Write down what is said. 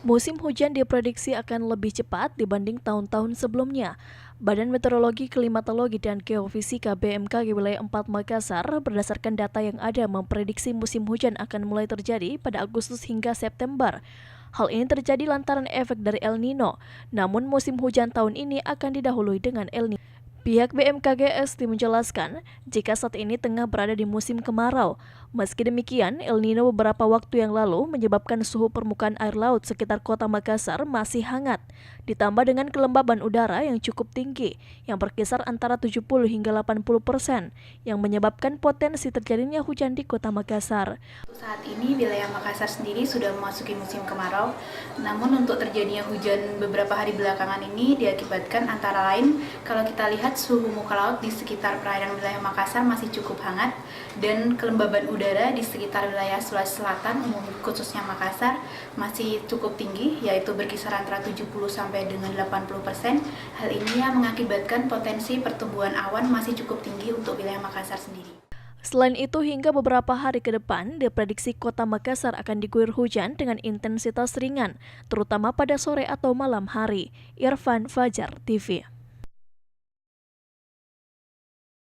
Musim hujan diprediksi akan lebih cepat dibanding tahun-tahun sebelumnya. Badan Meteorologi, Klimatologi, dan Geofisika BMKG Wilayah 4 Makassar berdasarkan data yang ada memprediksi musim hujan akan mulai terjadi pada Agustus hingga September. Hal ini terjadi lantaran efek dari El Nino, namun musim hujan tahun ini akan didahului dengan El Nino. Pihak BMKGST menjelaskan, jika saat ini tengah berada di musim kemarau. Meski demikian, El Nino beberapa waktu yang lalu menyebabkan suhu permukaan air laut sekitar kota Makassar masih hangat, ditambah dengan kelembaban udara yang cukup tinggi, yang berkisar antara 70 hingga 80%, yang menyebabkan potensi terjadinya hujan di kota Makassar. Saat ini wilayah Makassar sendiri sudah memasuki musim kemarau, namun untuk terjadinya hujan beberapa hari belakangan ini diakibatkan antara lain kalau kita lihat suhu muka laut di sekitar perairan wilayah Makassar masih cukup hangat dan kelembaban udara di sekitar wilayah Sulawesi Selatan, khususnya Makassar, masih cukup tinggi, yaitu berkisar antara 70 sampai dengan 80%. Hal ini yang mengakibatkan potensi pertumbuhan awan masih cukup tinggi untuk wilayah Makassar sendiri. Selain itu, hingga beberapa hari ke depan, diprediksi kota Makassar akan diguyur hujan dengan intensitas ringan, terutama pada sore atau malam hari. Irfan, Fajar TV.